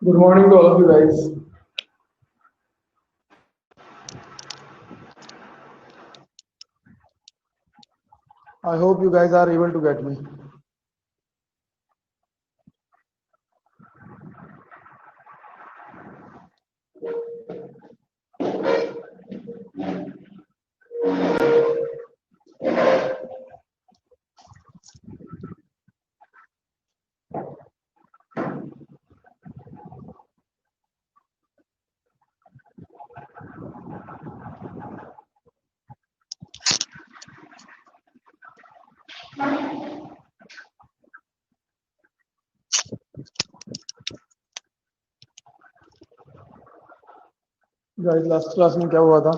Good morning to all of you guys. I hope you guys are able to get me. Guys last class में क्या हुआ था?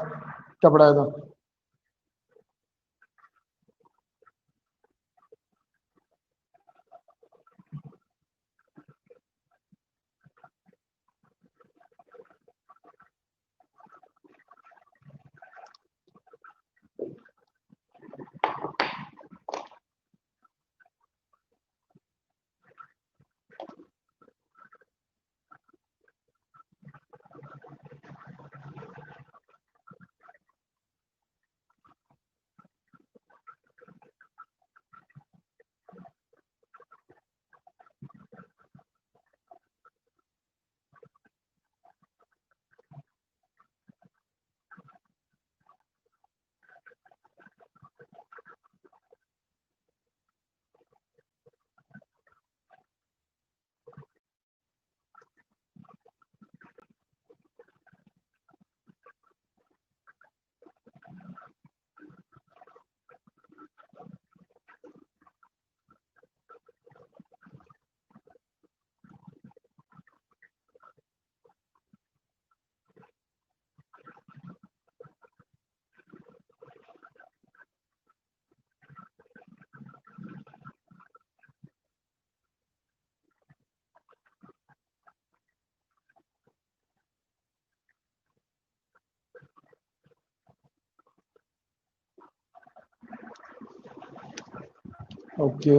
क्या पढ़ाया था? ओके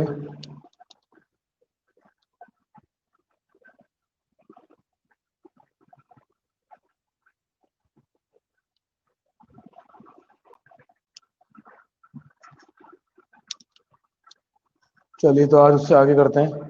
चलिए तो आज उससे आगे करते हैं।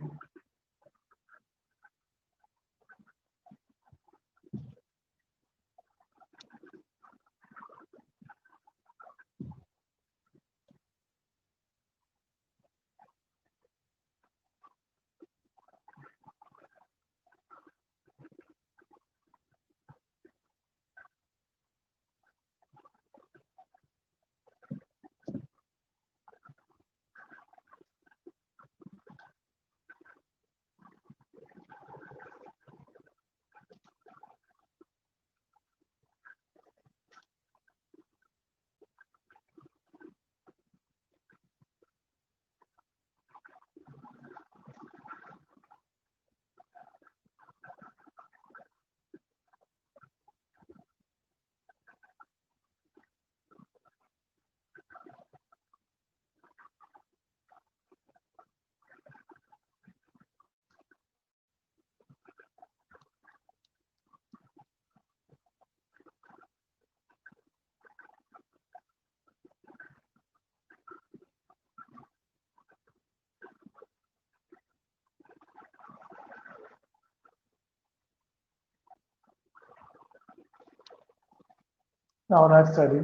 Now let's study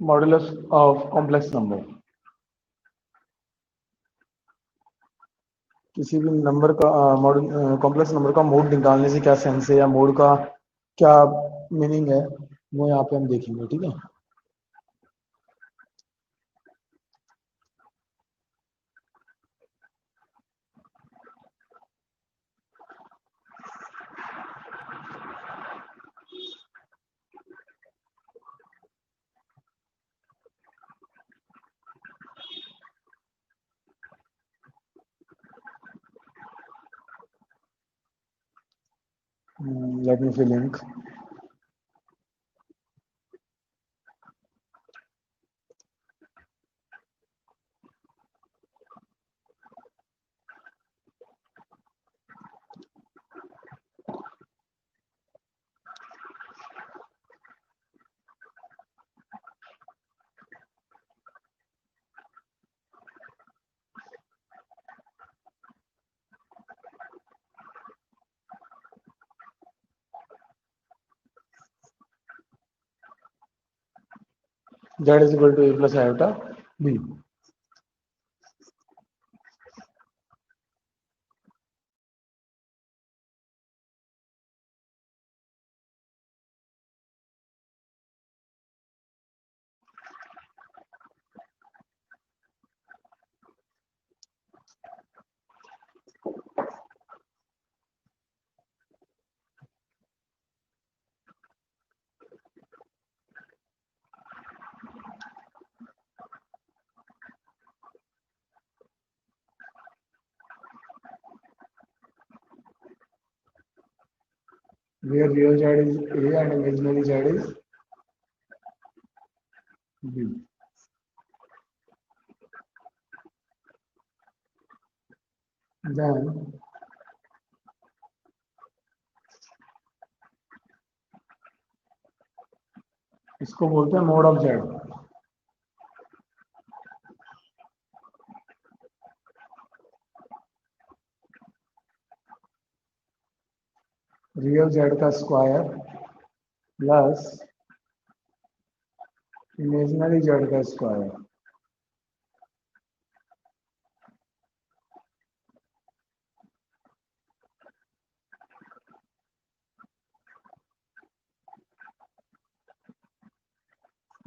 modulus of complex number. किसी भी नंबर का कॉम्प्लेक्स नंबर का मोड निकालने से क्या सेंस है या मोड का क्या मीनिंग है वो यहाँ पे हम देखेंगे। ठीक है, Let me fill in. Z is equal to A plus iota B. Where real Z is A and imaginary Z is B. Then इसको बोलते हैं mod of Z. Real Z का स्क्वायर प्लस इमेजिनरी Z का square.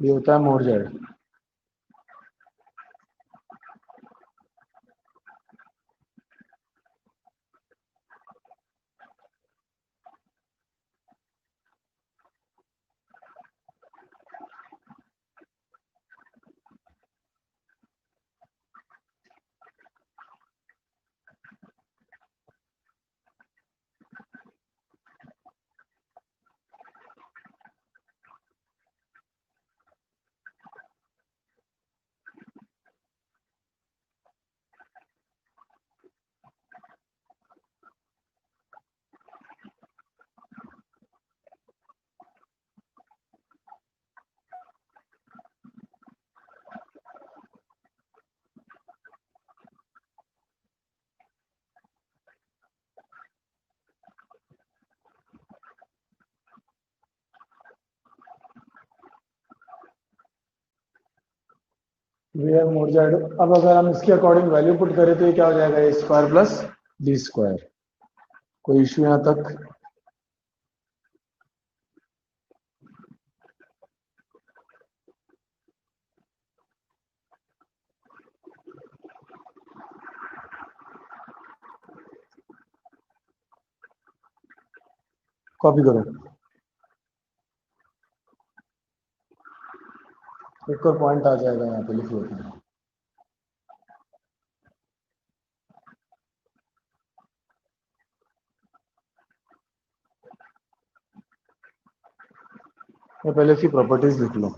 ये होता है mod Z. Where mod Z. अब अगर हम इसके अकॉर्डिंग वैल्यू पुट करें तो ये क्या हो जाएगा? A square plus B square. कोई इश्यू यहाँ तक? कॉपी करो. एक और पॉइंट आ जाएगा यहाँ पे, लिख लेते हैं. मैं पहले इसकी प्रॉपर्टीज लिख लो,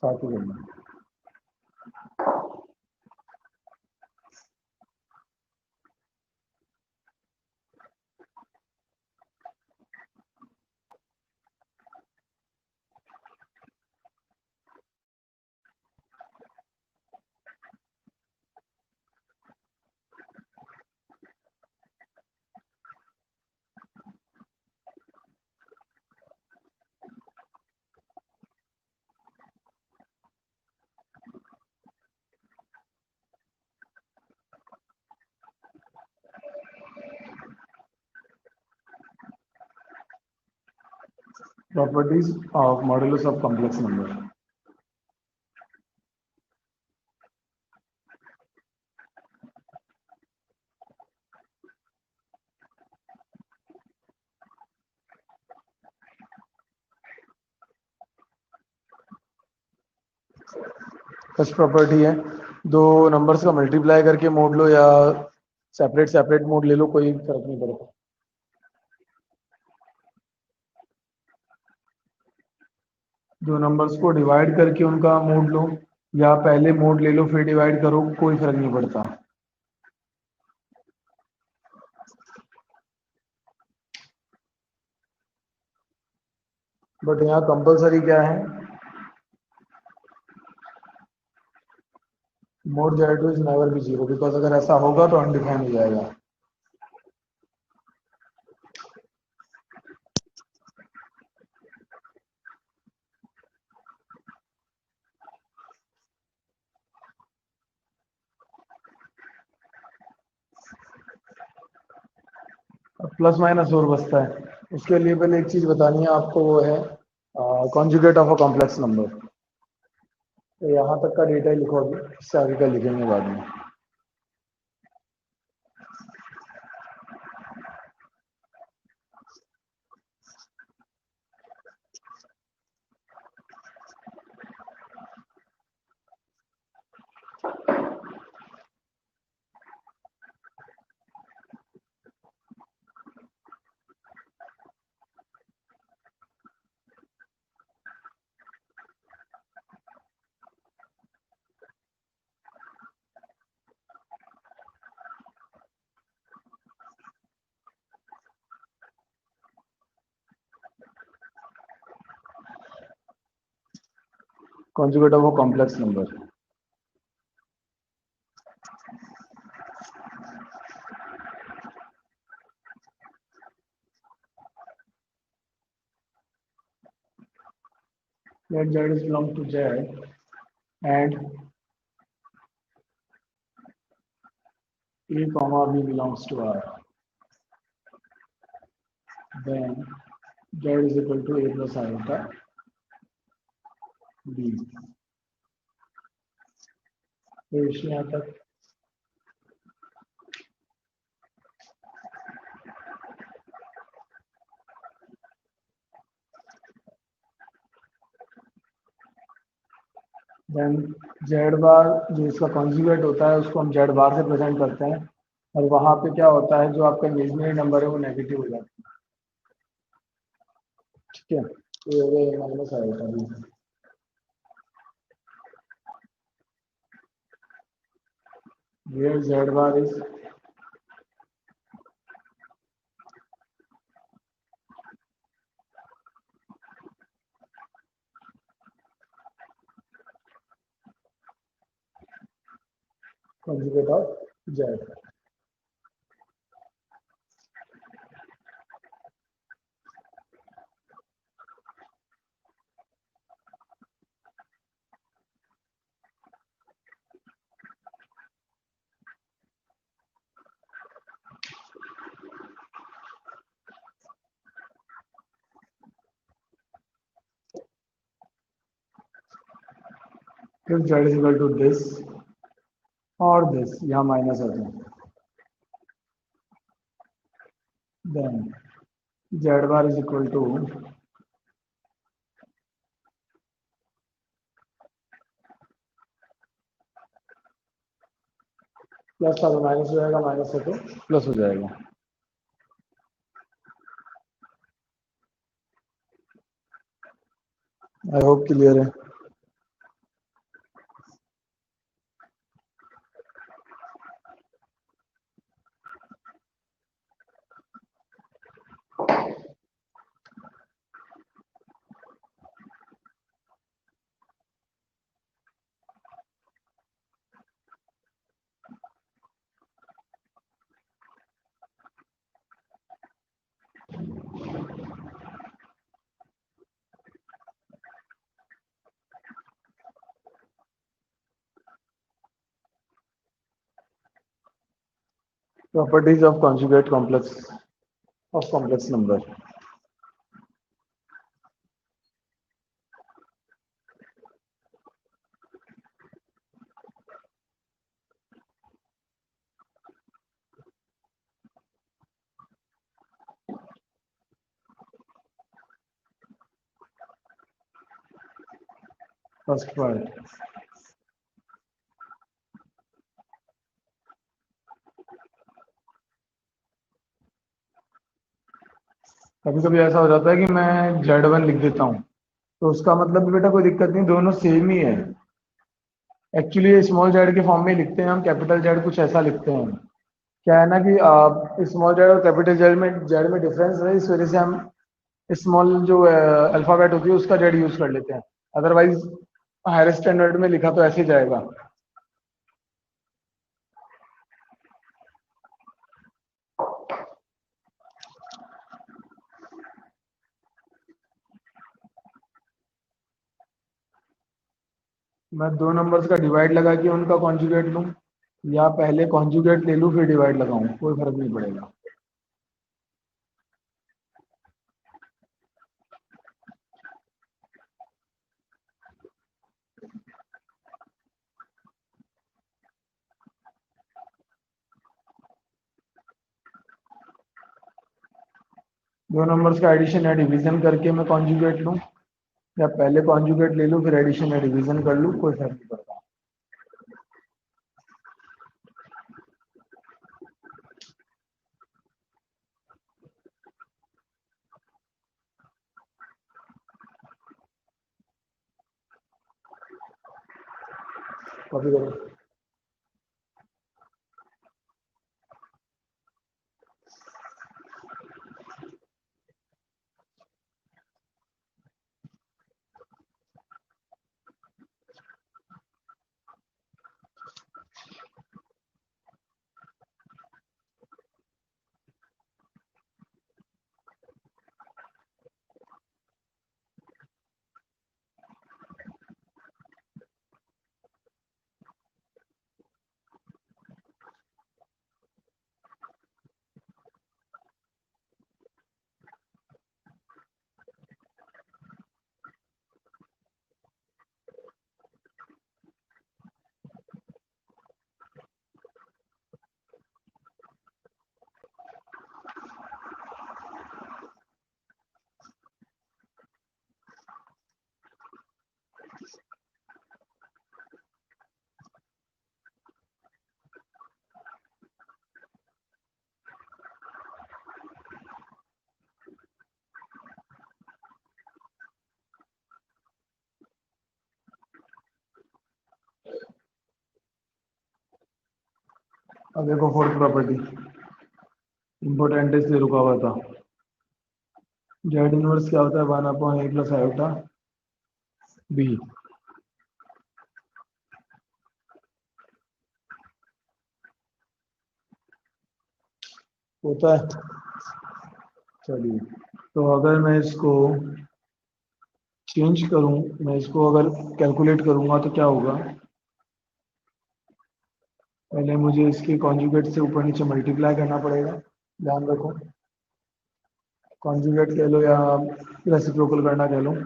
साथ ही करना. Properties of modulus of complex number. First property है, दो नंबर्स का मल्टीप्लाई करके मोड लो या सेपरेट सेपरेट मोड ले लो, कोई फर्क नहीं पड़ता. दो नंबर्स को डिवाइड करके उनका मोड लो, या पहले मोड ले लो फिर डिवाइड करो, कोई फर्क नहीं पड़ता। बट यहाँ कंपलसरी क्या है, mod Z2 is never be zero, because अगर ऐसा होगा तो अनडिफाइन हो जाएगा। प्लस माइनस और बचता है, उसके लिए पहले एक चीज बतानी है आपको, वो है conjugate of a complex number. तो यहाँ तक का डेटा ही लिखो अभी, इससे आगे का लिखेंगे बाद में। Conjugate of a complex number, let Z is belong to Z and A comma B belongs to R, then Z is equal to A plus iota B। तो इसे यहाँ तक देन जेड बार जो इसका कॉन्जुगेट होता है उसको हम जेड बार से प्रेजेंट करते हैं, और वहां पे क्या होता है, जो आपका इमेजिनरी नंबर है वो नेगेटिव हो जाता है। ठीक है, तो ये हो गया माइनस आएगा अभी। Where Z bar is conjugate of Z। If Z is equal to this और this, यहाँ माइनस होते हैं, then Z bar is equal to plus था तो माइनस हो जाएगा, माइनस है तो प्लस हो जाएगा। आई होप क्लियर है। Properties of conjugate complex of complex number। First part, कभी कभी ऐसा हो जाता है कि मैं Z1 लिख देता हूँ, तो उसका मतलब भी बेटा कोई दिक्कत नहीं, दोनों सेम ही है। एक्चुअली ये स्मॉल जेड के फॉर्म में लिखते हैं हम, कैपिटल जेड कुछ ऐसा लिखते हैं। क्या है ना कि स्मॉल जेड और कैपिटल जेड में डिफरेंस है, इस वजह से हम स्मॉल जो अल्फाबेट होती है उसका जेड यूज कर लेते हैं। अदरवाइज हायर स्टैंडर्ड में लिखा तो ऐसे ही जाएगा। मैं दो नंबर्स का डिवाइड लगा के उनका कॉन्जुगेट लूं, या पहले कॉन्जुगेट ले लूं फिर डिवाइड लगाऊं, कोई फर्क नहीं पड़ेगा। दो नंबर्स का एडिशन या डिवीजन करके मैं कॉन्जुगेट लूं, या पहले कॉन्जुगेट ले लूं फिर एडिशन या डिवीजन कर लूं, कोई फर्क नहीं पड़ता। कॉपी करो। अब देखो फोर्थ प्रॉपर्टी इंपॉर्टेंट है इसलिए रुका हुआ था। जेड इनवर्स क्या होता है, 1/a प्लस आयोटा बी होता है। चलिए, तो अगर मैं इसको चेंज करूं, मैं इसको अगर कैलकुलेट करूंगा तो क्या होगा, पहले मुझे इसके कॉन्जुगेट से ऊपर नीचे मल्टीप्लाई करना पड़ेगा। ध्यान रखो, कॉन्जुगेट कह लो या रेसिप्रोकल करना कह लो।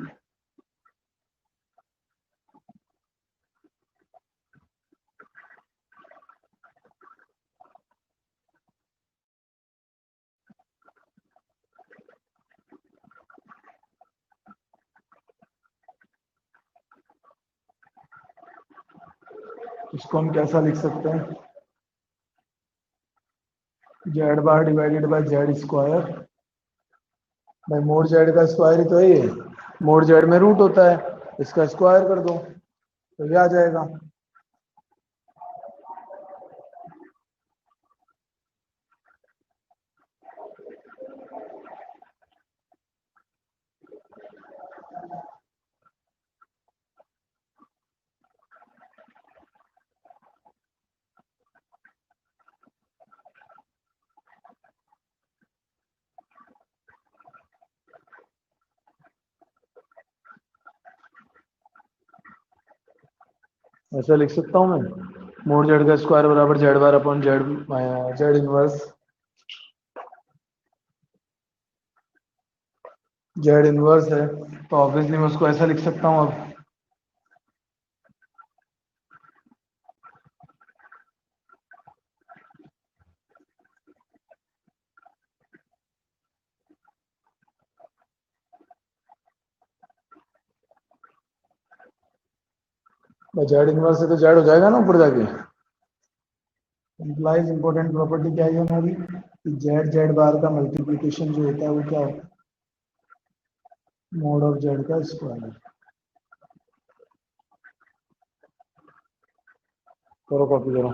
इसको हम कैसा लिख सकते हैं, Z bar divided by Z square. भाई मोड जेड का स्क्वायर ही तो है ये, मोड जेड में रूट होता है, इसका स्क्वायर कर दो तो ये आ जाएगा। ऐसा लिख सकता हूँ मैं, मोड जेड का स्क्वायर बराबर Z bar upon Z, Z inverse, Z inverse है तो ऑब्वियसली मैं उसको ऐसा लिख सकता हूँ। अब जेड इनवर्स से तो जेड हो जाएगा ना ऊपर जाके। इम्प्लाइज इंपॉर्टेंट प्रॉपर्टी क्या है हमारी, कि जेड जेड बार का मल्टीप्लीकेशन जो होता है वो क्या होता है, मोड ऑफ जेड का स्क्वायर। करो कॉपी करो।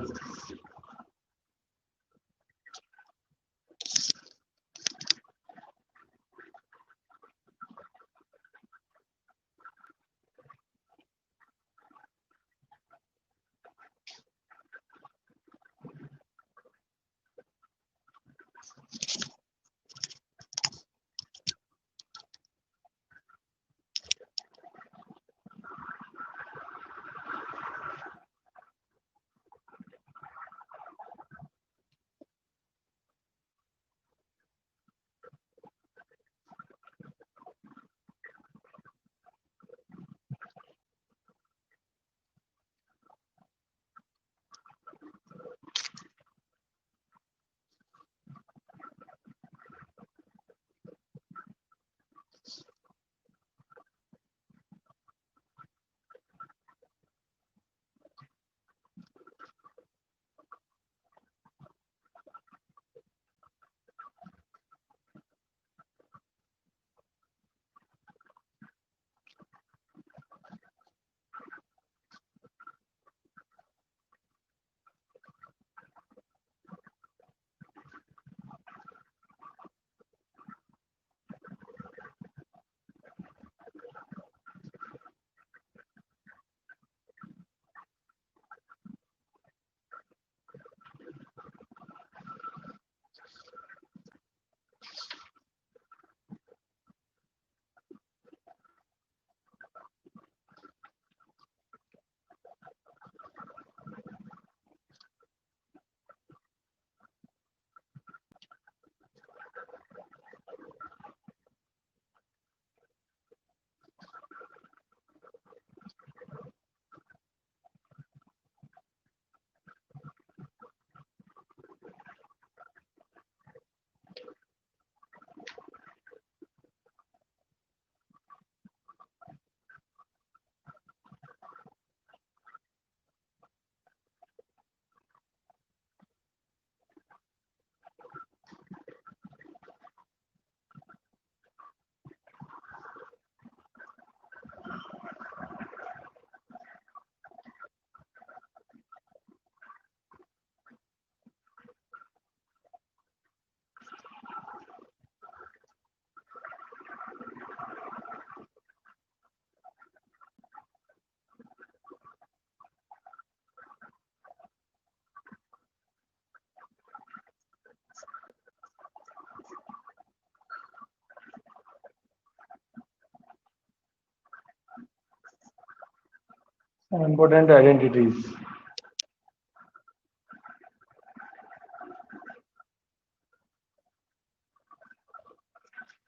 Important identities.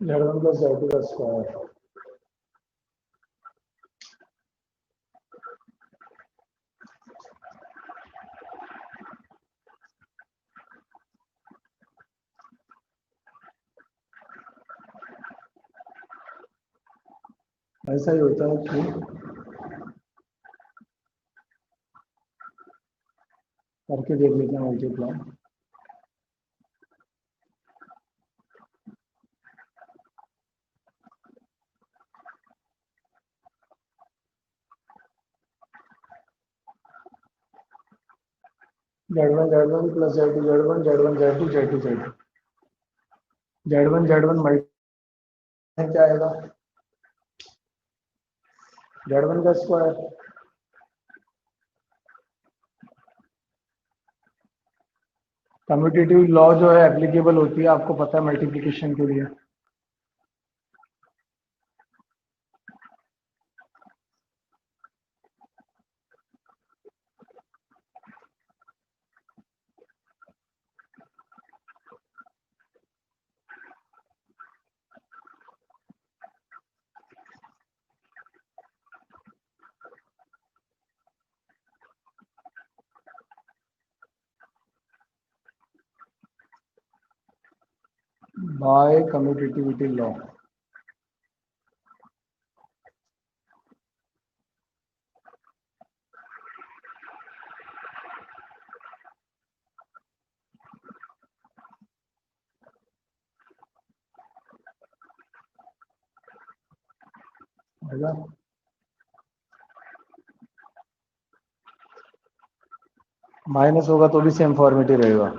Z1 plus Z2 का स्क्वायर। ऐसा ही होता है कि करके देख लेते हैं multiply. Z1 plus Z2 Z1 Z1 Z2 Z2 Z2 Z1 multiply क्या आएगा? Z1 का स्क्वायर। कम्यूटेटिव लॉ जो है एप्लीकेबल होती है, आपको पता है, मल्टीप्लिकेशन के लिए। Bye commutativity law. माइनस होगा तो भी सेम फॉर्मेट ही रहेगा।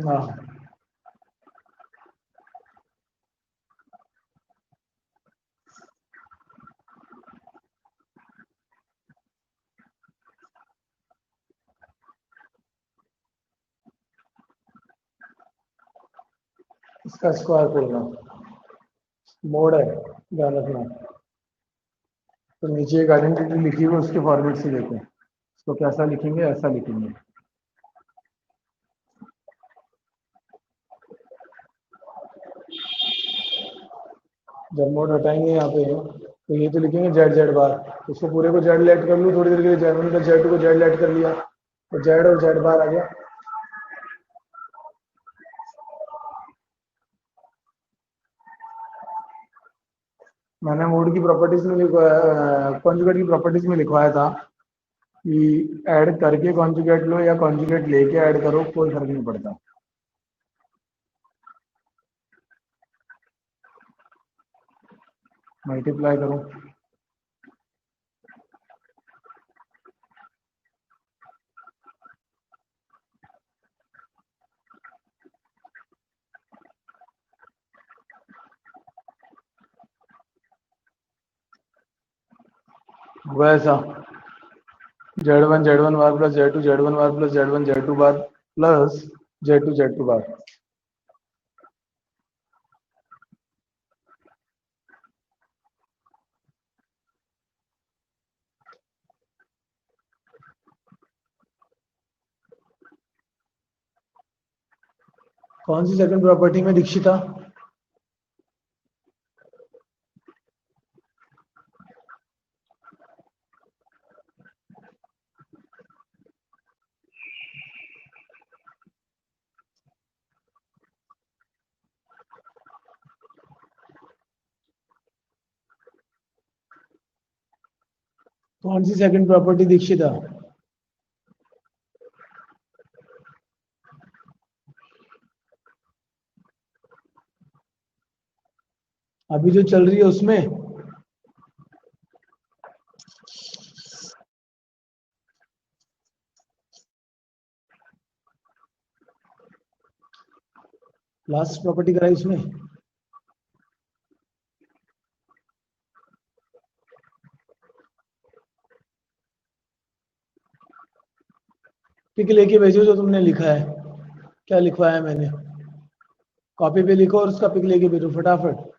हाँ, इसका स्क्वायर खोलना मोड है, ध्यान रखना। तो नीचे एक आइडेंटिटी लिखी हुई है, उसके फॉर्मेट से देखो इसको कैसा लिखेंगे, ऐसा लिखेंगे। जब मोड हटाएंगे यहाँ पे तो ये तो लिखेंगे जेड जेड बार, उसको पूरे को जेड लेट कर लूँ थोड़ी देर के लिए, जेड वन का जेड टू को जेड लेट कर लिया तो जेड और जेड बार आ गया। मैंने मोड की प्रॉपर्टीज में लिखवाया, कॉन्जुगेट की प्रॉपर्टीज में लिखवाया था कि ऐड करके कॉन्जुगेट लो या कॉन्जुगेट लेके ऐड करो, कोई फर्क नहीं पड़ता। मल्टीप्लाई करो, वैसा Z one bar plus Z one bar plus Z two bar plus Z two bar. कौन सी सेकंड प्रॉपर्टी में दीक्षिता? कौन सी सेकंड प्रॉपर्टी दीक्षिता? अभी जो चल रही है उसमें? लास्ट प्रॉपर्टी कराई उसमें? पिक लेके भेजो जो तुमने लिखा है, क्या लिखवाया है मैंने। कॉपी पे लिखो और उसका पिक लेके भेजो फटाफट।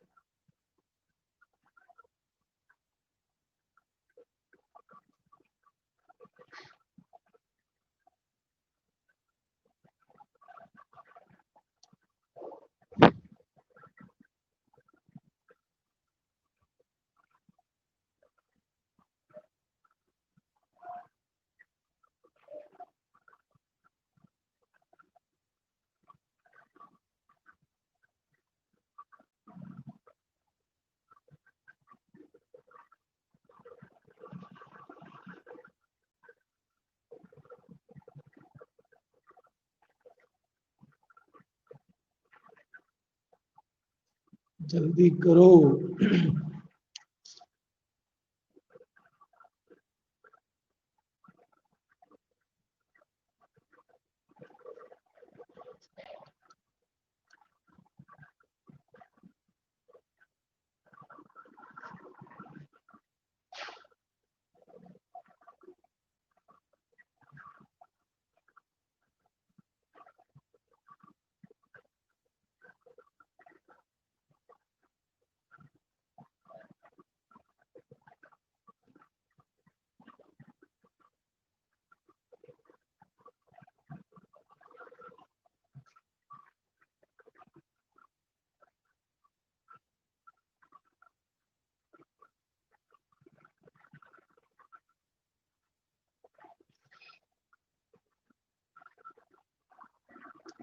जल्दी करो।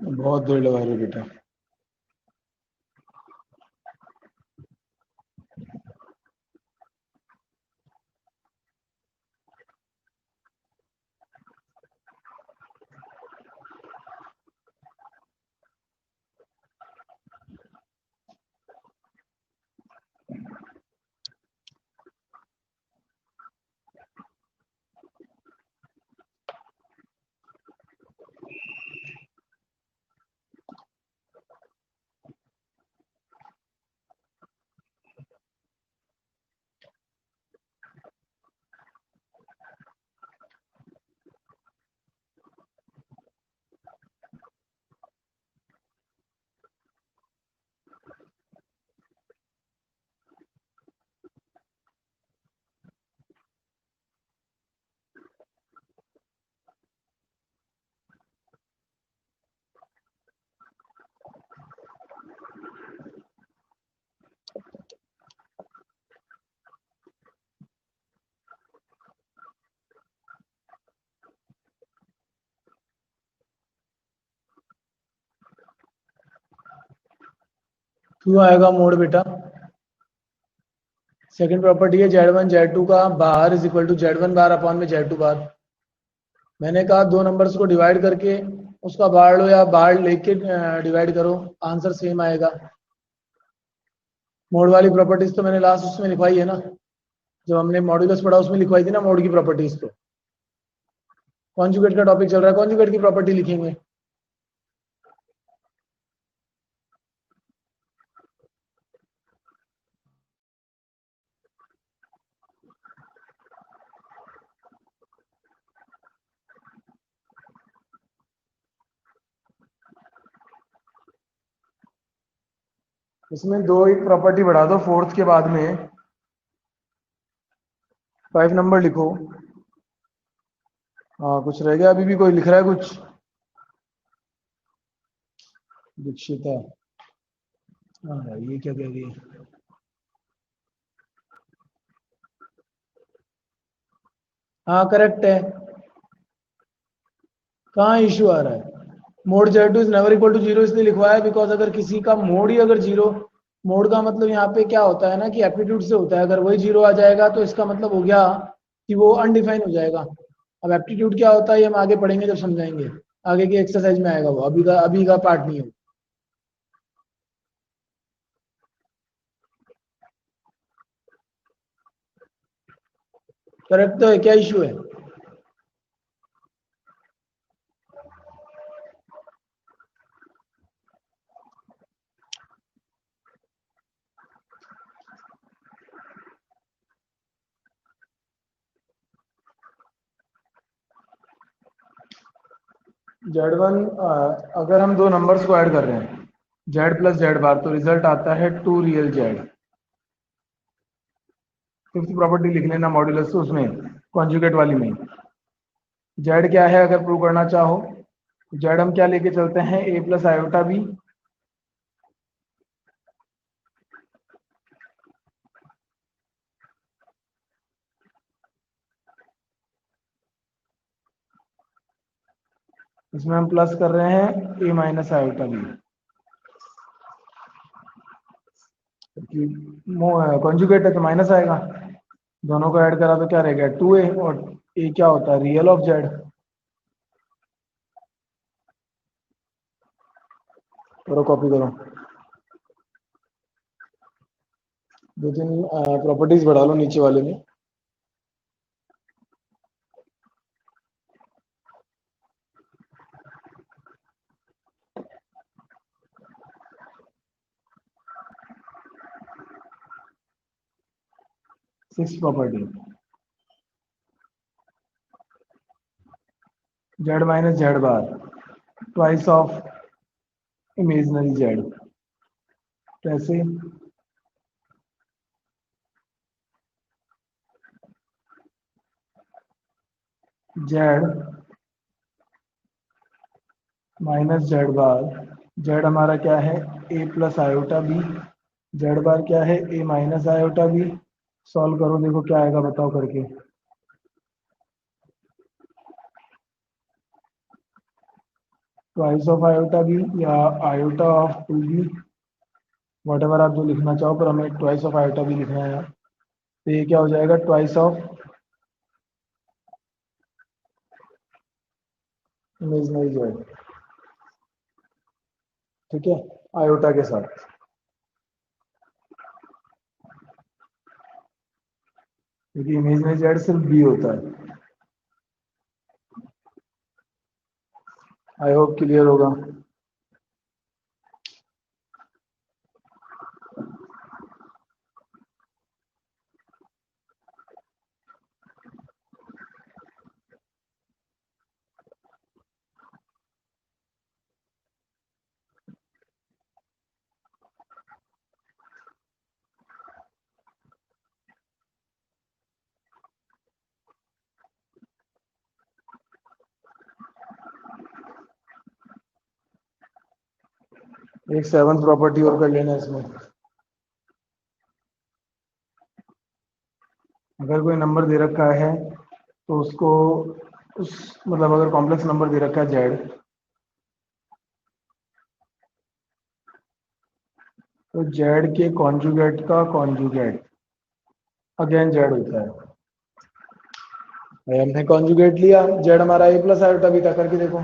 बहुत देर लगा रहे हो बेटा। क्यों आएगा मोड बेटा? सेकंड प्रॉपर्टी है Z1 Z2 का bar is equal to Z1 bar upon में Z2 बार। मैंने कहा दो नंबर्स को डिवाइड करके उसका बार लो या बार लेके डिवाइड करो, आंसर सेम आएगा। मोड वाली प्रॉपर्टीज तो मैंने लास्ट उसमें लिखवाई है ना, जब हमने मॉड्यूलस पढ़ा उसमें लिखवाई थी ना मोड की प्रॉपर्टीज। तो कॉन्जुगेट का टॉपिक चल रहा है, कॉन्जुगेट की प्रॉपर्टी लिखेंगे। इसमें दो एक प्रॉपर्टी बढ़ा दो, फोर्थ के बाद में 5 नंबर लिखो। हाँ कुछ रह गया? अभी भी कोई लिख रहा है कुछ? दीक्षिता, हाँ ये क्या कह रही है? हाँ करेक्ट है। कहाँ इशू आ रहा है? Mod Z2 is never equal to zero इसलिए लिखवाया बिकॉज अगर किसी का मोड ही अगर जीरो, मोड का मतलब यहाँ पे क्या होता है ना कि एप्टीट्यूड से होता है, अगर वही जीरो आ जाएगा तो इसका मतलब हो गया कि वो अनडिफाइन हो जाएगा। अब एप्टीट्यूड क्या होता है ये हम आगे पढ़ेंगे जब समझाएंगे, आगे की एक्सरसाइज में आएगा वो, अभी का पार्ट नहीं है। करेक्ट तो है, क्या इशू है? Z1 अगर हम दो नंबर्स को ऐड कर रहे हैं Z प्लस Z बार तो रिजल्ट आता है 2 रियल Z। फिफ्थ प्रॉपर्टी लिख लेना मॉड्यूलस, उसमें कॉन्जुगेट वाली में Z क्या है अगर प्रूव करना चाहो। Z हम क्या लेके चलते हैं, A प्लस आयोटा बी। इसमें हम प्लस कर रहे हैं A minus iota B. Conjugate है तो माइनस आएगा, दोनों को ऐड करा तो क्या रहेगा 2A, और A क्या होता है रियल ऑफ Z। करो कॉपी करो, दो तीन प्रॉपर्टीज बढ़ा लो नीचे वाले में। Six property Z minus Z bar twice of imaginary Z। कैसे? Z minus Z bar, Z हमारा क्या है A plus iota B, Z bar क्या है A minus iota B. Solve करो देखो क्या आएगा, बताओ करके। ट्वाइस ऑफ आयोटा बी या iota of 2b, whatever आप जो लिखना चाहो, पर हमें ट्वाइस ऑफ आयोटा बी लिखना है। तो ये क्या हो जाएगा ट्वाइस ऑफ इमेजिनरी Z, ठीक है, आयोटा के साथ। क्योंकि इमेजिनरी Z सिर्फ बी होता है। आई होप क्लियर होगा। एक सेवंथ प्रॉपर्टी और कर लेना इसमें। अगर कोई नंबर दे रखा है तो उसको उस मतलब अगर कॉम्प्लेक्स नंबर दे रखा है Z, तो जेड के कॉन्जुगेट का कॉन्जुगेट अगेन जेड होता है। भाई हमने कॉन्जुगेट लिया, जेड हमारा ए प्लस आयोटा बीटा, करके देखो।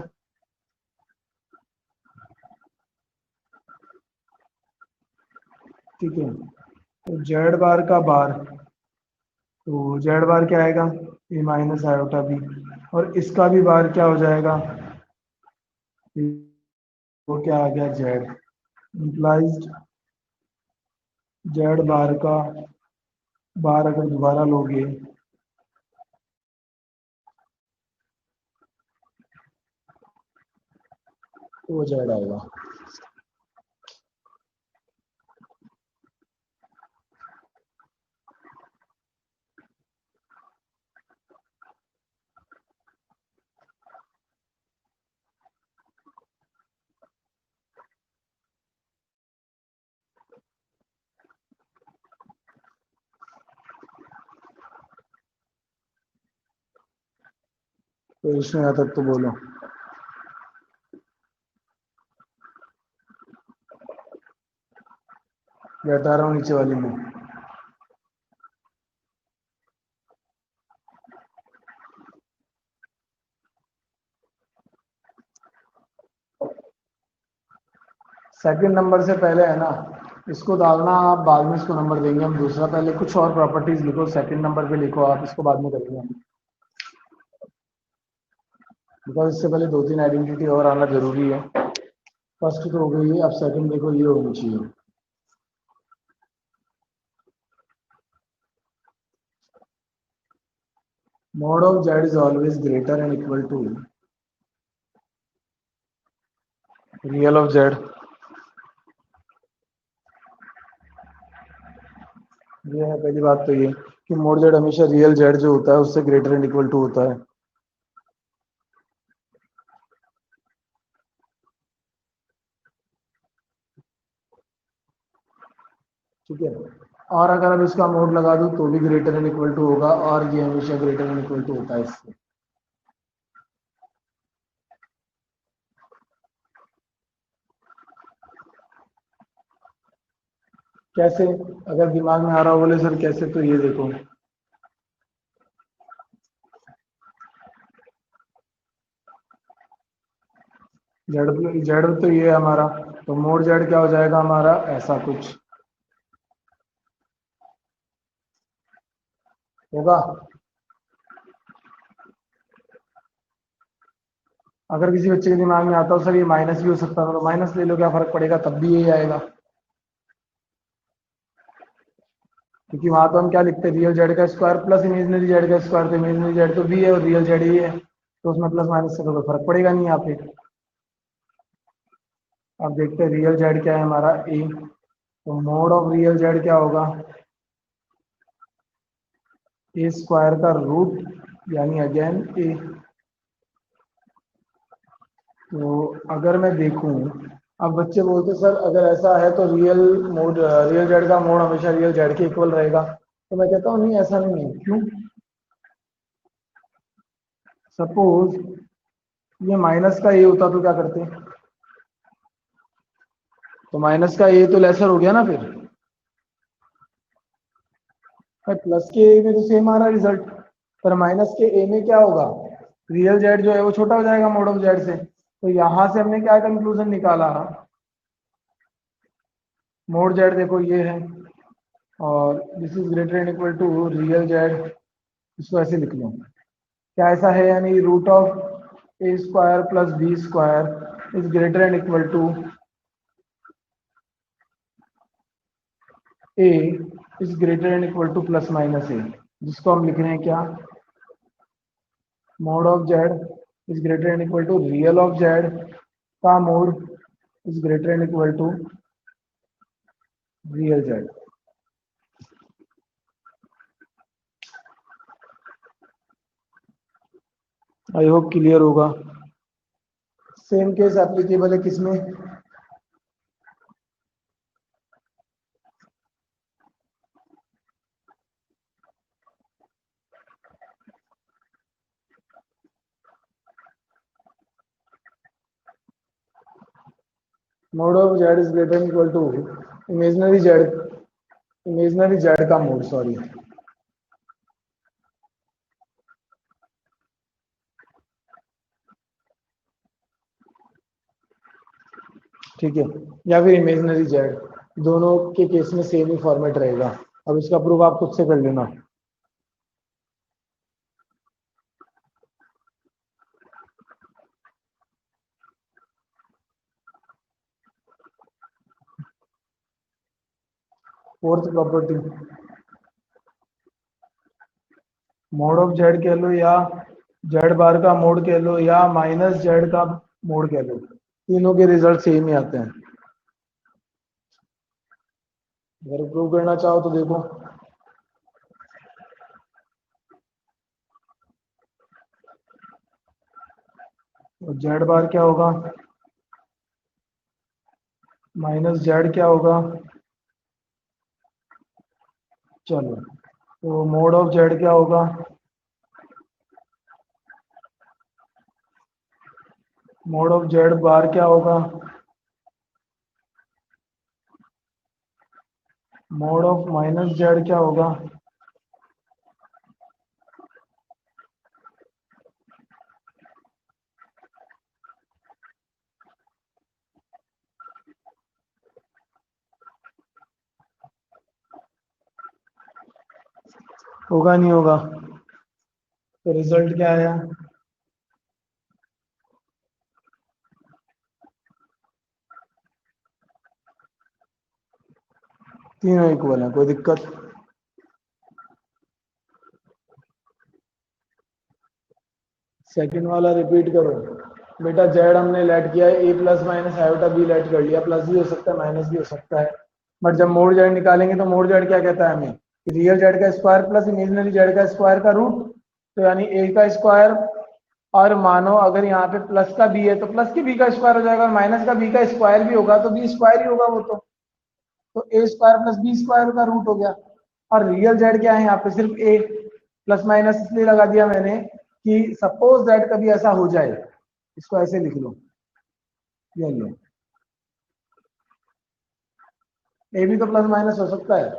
ठीक है, तो जेड बार का बार, तो जेड बार क्या आएगा, ए माइनस आयोटा बी, और इसका भी बार क्या हो जाएगा, वो क्या आ गया, जेड इम्प्लाइज जेड बार का बार अगर दोबारा लोगे तो वो जेड आएगा। तो इसमें यहाँ तक तो बोलो। ये हटा रहा हूँ नीचे वाली में। सेकंड नंबर से पहले है ना, इसको डालना, आप बाद में इसको नंबर देंगे हम दूसरा, पहले कुछ और प्रॉपर्टीज लिखो, सेकंड नंबर पे लिखो आप, इसको बाद में करेंगे हम, बिकॉज इससे पहले दो तीन आइडेंटिटी और आना जरूरी है। फर्स्ट तो हो गई है, अब सेकंड देखो ये होनी चाहिए। mod of z is always greater and equal to real of z। ये है पहली बात तो ये कि mod z हमेशा रियल z जो होता है उससे ग्रेटर एंड इक्वल टू होता है। ठीक है, और अगर अब इसका मोड लगा दूं तो भी ग्रेटर एंड इक्वल टू होगा, और ये हमेशा ग्रेटर एंड इक्वल टू होता है इससे। कैसे, अगर दिमाग में आ रहा हो बोले सर कैसे, तो ये देखो, जेड जेड तो ये है हमारा, तो मोड जेड क्या हो जाएगा हमारा, ऐसा कुछ होगा। अगर किसी बच्चे के दिमाग में आता हो सर ये माइनस भी हो सकता था, तो माइनस ले लो, क्या फर्क पड़ेगा, तब भी यही आएगा। क्योंकि वहां तो हम क्या लिखते हैं, रियल जेड का स्क्वायर प्लस इमेजनरी जेड का स्क्वायर, तो इमेजनरी जेड तो बी है और रियल जेड ही है, तो उसमें प्लस माइनस से तो कोई फर्क पड़ेगा नहीं यहाँ पे। अब देखते हैं रियल जेड क्या है हमारा, ए, तो मोड ऑफ रियल जेड क्या होगा, ए स्क्वायर का रूट यानी अगेन ए। तो अगर मैं देखूं, अब बच्चे बोलते सर अगर ऐसा है तो रियल जेड का मोड हमेशा रियल जेड के इक्वल रहेगा, तो मैं कहता हूँ नहीं ऐसा नहीं है। क्यों, सपोज ये माइनस का ए होता तो क्या करते, तो माइनस का ए तो लेसर हो गया ना फिर, प्लस के ए में तो सेम आ रहा रिजल्ट, पर माइनस के ए में क्या होगा, रियल जेड जो है वो छोटा हो जाएगा मोड ऑफ जेड से। तो यहां से हमने क्या कंक्लूजन निकाला, मोड जेड देखो ये है, और this is greater and equal to real Z, इसको ऐसे लिख लो, क्या ऐसा है, यानी root of A square plus B square is greater and equal to A is greater and equal to plus minus A, जिसको हम लिख रहे हैं क्या, mod of Z is greater and equal to real of Z का mod is greater and equal to real Z. I hope clear होगा। Same case applicable है किसमें, mod of Z is greater equal to imaginary Z का mod, sorry. ठीक है, या फिर imaginary Z, दोनों के केस में सेम ही फॉर्मेट रहेगा। अब इसका प्रूफ आप खुद से कर लेना। Fourth property, mode of Z कह लो या जेड बार का मोड कह लो या माइनस जेड का मोड कह लो, तीनों के रिजल्ट सेम ही आते हैं। अगर प्रूव करना चाहो तो देखो, जेड बार क्या होगा, माइनस जेड क्या होगा। चलो, तो मोड ऑफ जेड क्या होगा, मोड ऑफ जेड बार क्या होगा, मोड ऑफ माइनस जेड क्या होगा, होगा नहीं होगा। तो रिजल्ट क्या आया, तीनों इक्वल है, कोई दिक्कत। सेकंड वाला रिपीट करो। बेटा जेड हमने लेट किया है, A plus minus iota B let कर लिया, प्लस भी हो सकता है माइनस भी हो सकता है। बट जब मोड जेड निकालेंगे तो मोड जेड क्या कहता है हमें, रियल जेड का स्क्वायर प्लस इमेजिनरी जेड का स्क्वायर का रूट, तो यानी ए का स्क्वायर, और मानो अगर यहाँ पे प्लस का बी है तो प्लस के बी का स्क्वायर हो जाएगा, और माइनस का बी का स्क्वायर भी होगा तो बी स्क्वायर ही होगा वो तो ए स्क्वायर प्लस बी स्क्वायर का रूट हो गया। और रियल जेड क्या है, यहाँ पे सिर्फ ए, प्लस माइनस इसलिए लगा दिया मैंने कि सपोज दैट कभी ऐसा हो जाए, इसको ऐसे लिख लो, ये लो, ए भी तो प्लस माइनस हो सकता है,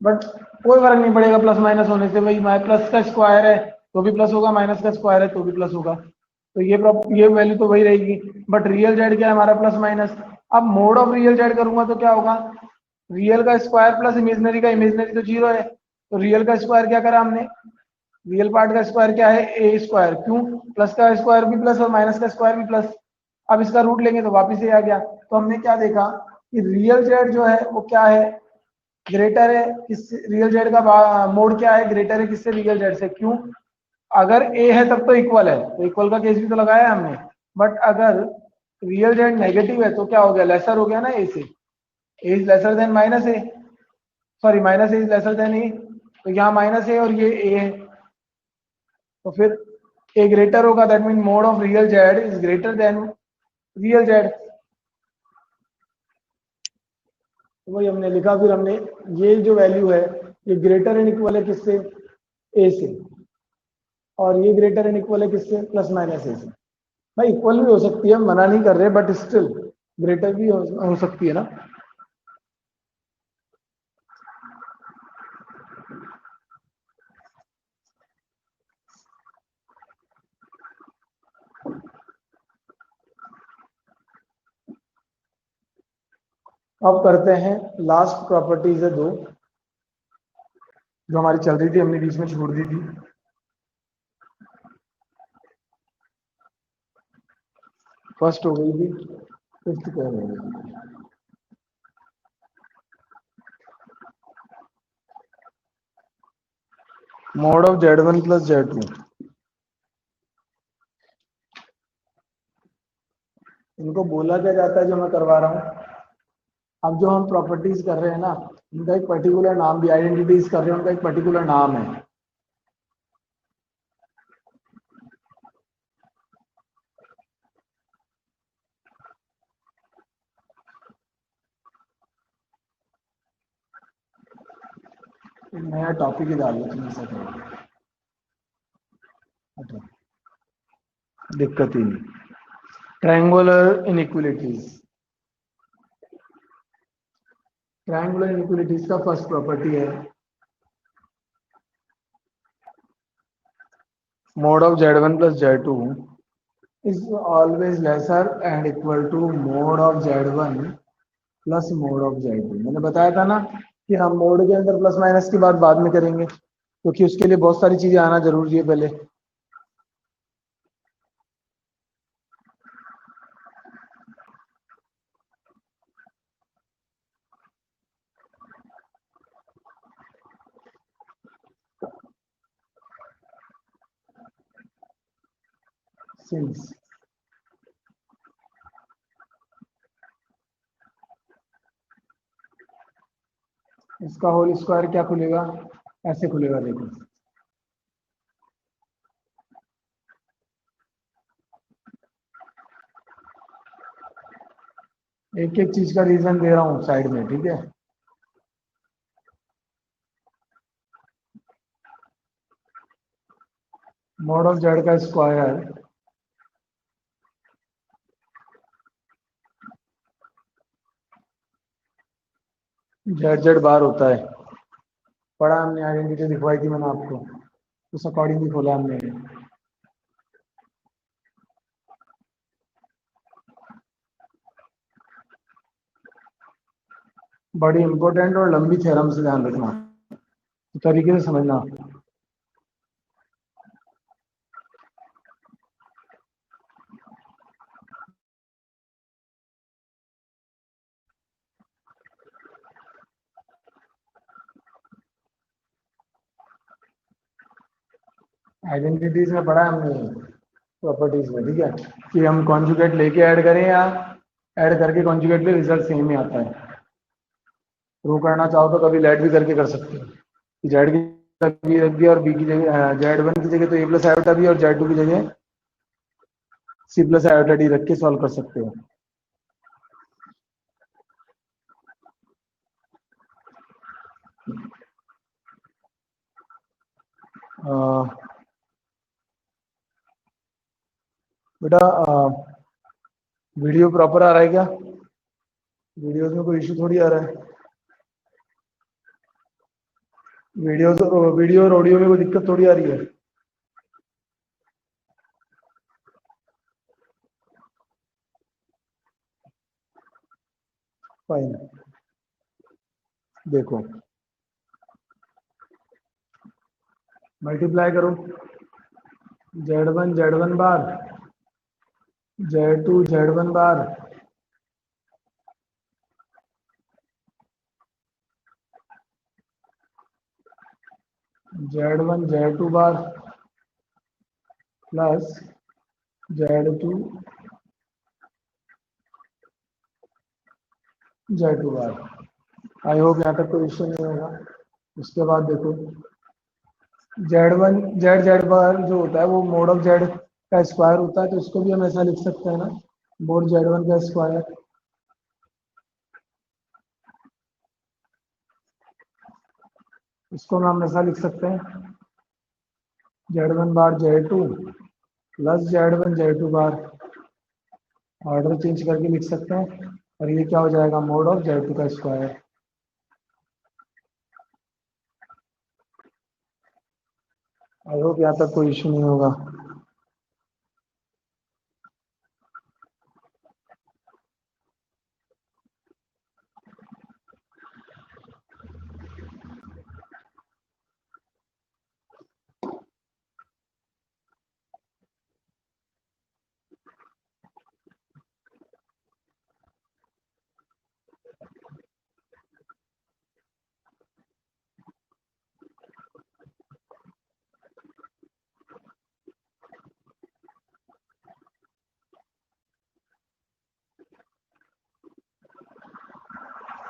बट कोई फर्क नहीं पड़ेगा प्लस माइनस होने से, भाई प्लस का स्क्वायर है तो भी प्लस होगा, माइनस का स्क्वायर है तो भी प्लस होगा, तो ये वैल्यू तो वही रहेगी। बट रियल जेड क्या है हमारा, प्लस माइनस। अब मोड ऑफ रियल जेड करूंगा तो क्या होगा, रियल का स्क्वायर प्लस इमेजनरी का, इमेजनरी तो जीरो है, तो रियल का स्क्वायर क्या करा हमने, रियल पार्ट का स्क्वायर क्या है, ए स्क्वायर, क्यों, प्लस का स्क्वायर भी प्लस और माइनस का स्क्वायर भी प्लस। अब इसका रूट लेंगे तो वापिस ये आ गया, तो हमने क्या देखा कि रियल जेड जो है वो क्या है, ग्रेटर है किस, रियल जेड का मोड क्या है, ग्रेटर है किससे, रियल जेड से, क्यों, अगर ए है तब तो इक्वल है, तो इक्वल का केस भी तो लगाया हमने, बट अगर रियल जेड नेगेटिव है तो क्या हो गया, लेसर हो गया ना ए से, A is lesser than minus A, sorry minus A is lesser than A, तो यहाँ माइनस ए और ये ए है, तो फिर ए ग्रेटर होगा, that mean mode of real Z is greater then real Z. तो वही हमने लिखा, फिर हमने ये जो वैल्यू है ये ग्रेटर एंड इक्वल है किससे, ए से, और ये ग्रेटर एंड इक्वल है किससे, प्लस माइनस ए से। भाई इक्वल भी हो सकती है, मना नहीं कर रहे, बट स्टिल ग्रेटर भी हो सकती है ना। अब करते हैं लास्ट प्रॉपर्टीज है दो, जो हमारी चल रही थी, हमने बीच में छोड़ दी थी। फर्स्ट हो गई थी, फिफ्थ क्या हो गई, mod of Z one plus Z two. इनको बोला क्या जाता है जो मैं करवा रहा हूँ, अब जो हम प्रॉपर्टीज कर रहे हैं ना, उनका एक पर्टिकुलर नाम भी, आइडेंटिटीज कर रहे हैं उनका एक पर्टिकुलर नाम है। नया टॉपिक ही डाल दो, दिक्कत ही नहीं। ट्रायंगुलर इनइक्वलिटीज, ट्रायंगुलर इनइक्वालिटीज का फर्स्ट प्रॉपर्टी है mod of z1 plus z2 is always lesser and equal to mod of z1 plus mod of z2। मैंने बताया था ना कि हम मोड के अंदर प्लस माइनस की बात बाद में करेंगे, क्योंकि उसके लिए बहुत सारी चीजें आना जरूरी है पहले। सिंस इसका होल स्क्वायर क्या खुलेगा, ऐसे खुलेगा, देखो एक एक चीज का रीजन दे रहा हूं साइड में, ठीक है। मॉड ऑफ जेड का स्क्वायर जेड जेड बार होता है, पढ़ा हमने, आइडेंटिटी दिखवाई थी मैंने आपको, उस अकॉर्डिंगली खोला हमने। बड़ी इंपॉर्टेंट और लंबी थ्योरम से ध्यान रखना, तो तरीके से समझना। आइडेंटिटीज में पढ़ा हमने, प्रॉपर्टीज में, ठीक है, कि हम कॉन्जुगेट लेके ऐड करें या ऐड करके कॉन्जुगेट ले, रिजल्ट सेम ही आता है। प्रूव करना चाहो तो कभी लेट भी करके कर सकते हो, जेड की कभी रख दिया और बी की जगह z1 की जगह तो a प्लस आयोटा बी और z2 की जगह c प्लस आयोटा डी रख के सॉल्व कर सकते हो। बेटा वीडियो प्रॉपर आ रहा है क्या? वीडियोस में कोई इशू थोड़ी आ रहा है। वीडियो और ऑडियो में कोई दिक्कत थोड़ी आ रही है। फाइन, देखो मल्टीप्लाई करो, z1 bar, z2 z1 bar, z1 z2 bar plus z2 z2 bar. I hope यहाँ तक कोई इश्यू नहीं होगा। उसके बाद देखो z1 z बार जो होता है वो मोड ऑफ z का स्क्वायर होता है, तो इसको भी हम ऐसा लिख सकते हैं ना, मोड z1 का स्क्वायर, इसको हम ऐसा लिख सकते हैं z1 बार z2 प्लस z1 z2 बार, ऑर्डर चेंज करके लिख सकते हैं, और ये क्या हो जाएगा, मोड ऑफ z2 का स्क्वायर। आई होप यहाँ तक कोई इशू नहीं होगा।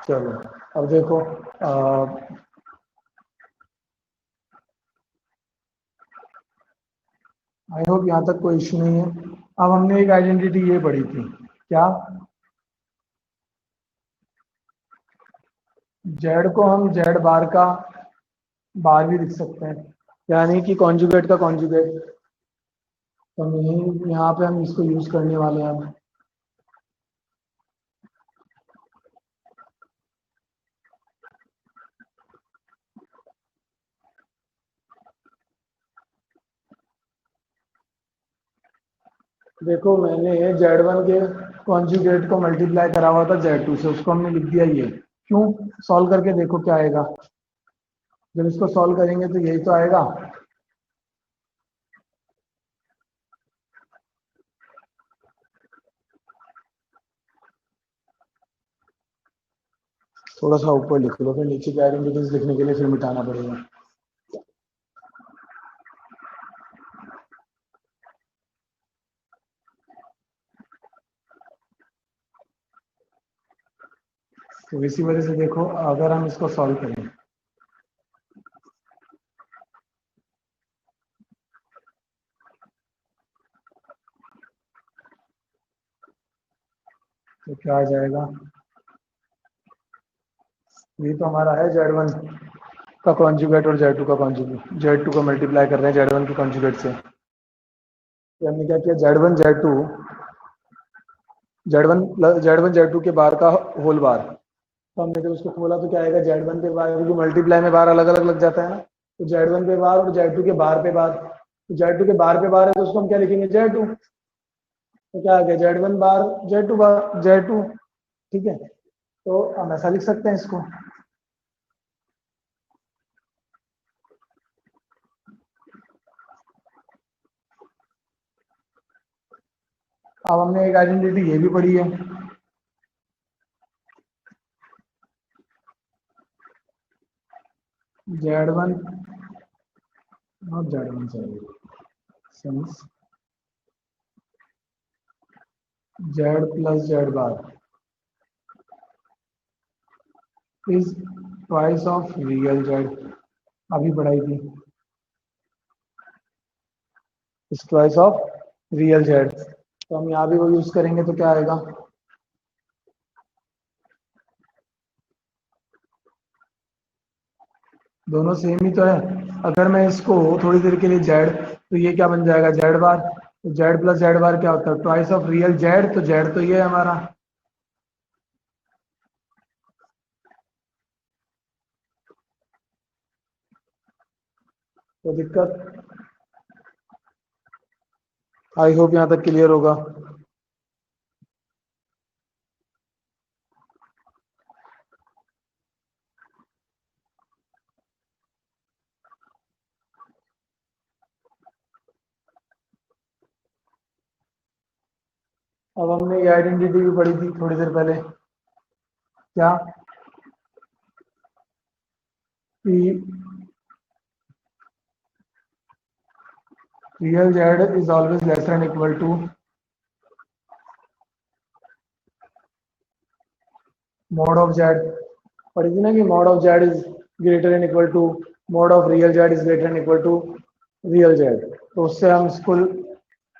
चलो अब देखो, आई होप यहाँ तक कोई इशू नहीं है। अब हमने एक आइडेंटिटी ये पढ़ी थी, क्या, जेड को हम जेड बार का बार भी लिख सकते हैं, यानी कि कॉन्जुगेट का कॉन्जुगेट। तो यही यहाँ पे हम इसको यूज करने वाले हैं। देखो मैंने Z1 के कॉन्जुगेट को मल्टीप्लाई करा हुआ था Z2 से, उसको हमने लिख दिया ये। क्यों? सॉल्व करके देखो क्या आएगा। जब इसको सॉल्व करेंगे तो यही तो आएगा। थोड़ा सा ऊपर लिख लो, फिर नीचे की आइडेंटिटीज लिखने के लिए फिर मिटाना पड़ेगा। तो इसी वजह से देखो, अगर हम इसको सॉल्व करें तो क्या आ जाएगा। ये तो हमारा है Z1 का कॉन्जुगेट और Z2 का कॉन्जुगेट, Z2 को मल्टीप्लाई कर रहे हैं Z1 के कॉन्जुगेट से। तो हमने क्या किया, Z1 Z2 के बार का होल बार। तो हमने जब उसको खोला तो क्या आएगा, Z1 पे बार, क्योंकि मल्टीप्लाई में बार अलग अलग लग जाता है ना। तो Z1 पे बार और Z2 के बार पे बार। तो Z2 के बार पे बार है तो उसको हम क्या लिखेंगे, Z2। तो क्या आ गया, Z1 बार Z2 बार Z2। ठीक है, तो हम ऐसा लिख सकते हैं इसको। अब हमने एक आइडेंटिटी ये भी पढ़ी है, Z1 not Z1 sorry, since Z plus Z bar is twice of real Z। अभी पढ़ाई थी, is twice of real Z। तो हम यहाँ भी वो यूज करेंगे तो क्या आएगा, दोनों सेम ही तो है। अगर मैं इसको थोड़ी देर के लिए Z, तो ये क्या बन जाएगा, Z बार। तो Z प्लस Z बार क्या होता है, ट्वाइस ऑफ रियल Z। तो Z तो ये है हमारा। तो दिक्कत, आई होप यहाँ तक क्लियर होगा। अब हमने ये आइडेंटिटी भी पढ़ी थी थोड़ी देर पहले, क्या, कि real Z is always less than equal to mod of Z। पढ़ी थी ना कि mod of Z is greater than equal to mod of real Z is greater than equal to real Z। तो उससे हम इसको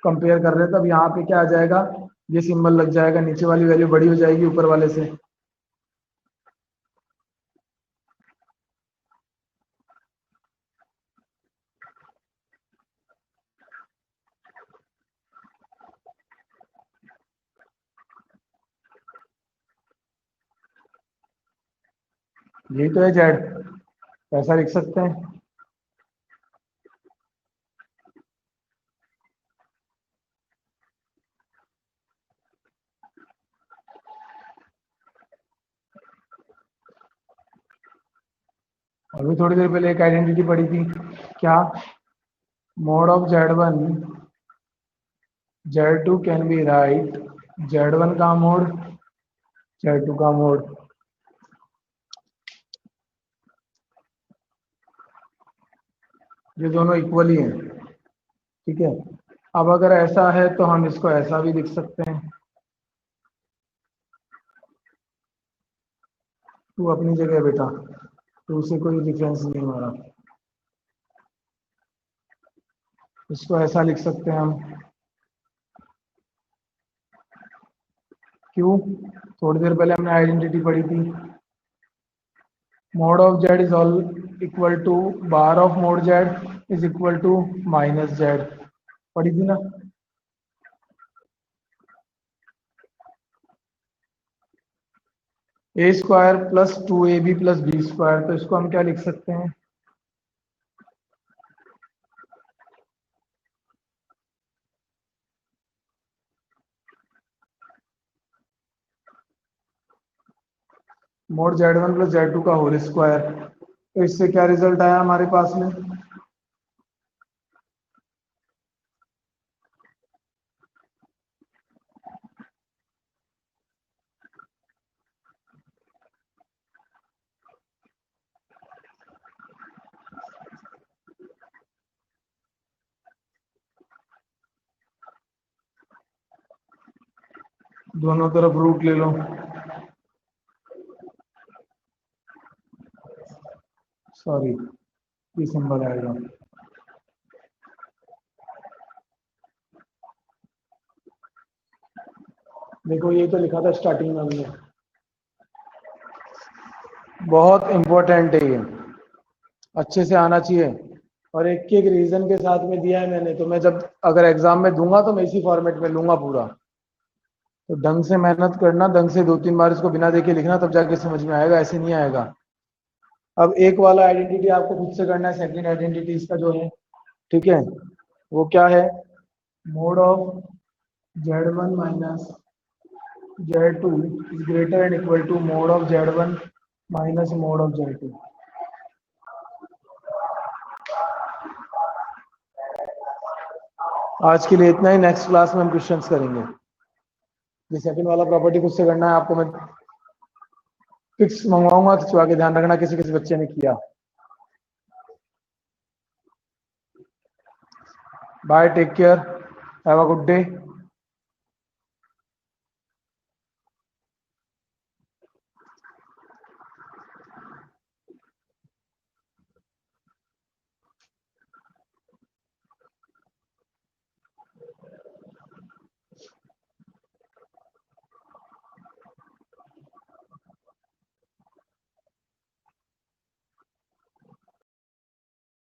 कंपेयर कर रहे हैं, तब यहाँ पे क्या आ जाएगा, ये सिंबल लग जाएगा, नीचे वाली वैल्यू बड़ी हो जाएगी ऊपर वाले से। यही तो है Z, ऐसा लिख सकते हैं। अभी थोड़ी देर पहले एक आइडेंटिटी पढ़ी थी, क्या, mod of Z1 Z2 can be right Z1 का मोड Z2 का मोड। ये दोनों इक्वल ही हैं, ठीक है। अब अगर ऐसा है तो हम इसको ऐसा भी लिख सकते हैं, तू अपनी जगह बेटा, तो उससे कोई डिफरेंस नहीं हमारा। इसको ऐसा लिख सकते हैं हम, क्यों, थोड़ी देर पहले हमने आइडेंटिटी पढ़ी थी, mod of Z is all equal to bar of mod Z is equal to minus Z। पढ़ी थी ना। A square plus 2AB plus B square, तो इसको हम क्या लिख सकते हैं, मोड Z1 प्लस Z2 का होल स्क्वायर। तो इससे क्या रिजल्ट आया हमारे पास में? दोनों तरफ रूट ले लो, सॉरी ये सिंबल आएगा। देखो ये तो लिखा था स्टार्टिंग में हमने, बहुत इंपॉर्टेंट है ये, अच्छे से आना चाहिए। और एक एक रीजन के साथ में दिया है मैंने, तो मैं जब अगर एग्जाम में दूंगा तो मैं इसी फॉर्मेट में लूंगा पूरा। तो ढंग से मेहनत करना, ढंग से 2-3 बार इसको बिना देखे लिखना, तब जाके समझ में आएगा, ऐसे नहीं आएगा। अब एक वाला आइडेंटिटी आपको खुद से करना है, सेकंड आइडेंटिटी इसका जो है, ठीक है, वो क्या है? Mod of Z1 minus Z2 is greater and equal to mod of Z1 minus mod of Z2। आज के लिए इतना ही, नेक्स्ट क्लास में हम क्वेश्चंस करेंगे। ये सेकंड वाला प्रॉपर्टी खुद से करना है आपको, मैं फिक्स मंगवाऊंगा, तो आगे ध्यान रखना किसी किसी बच्चे ने किया। Bye, take care, have a good day.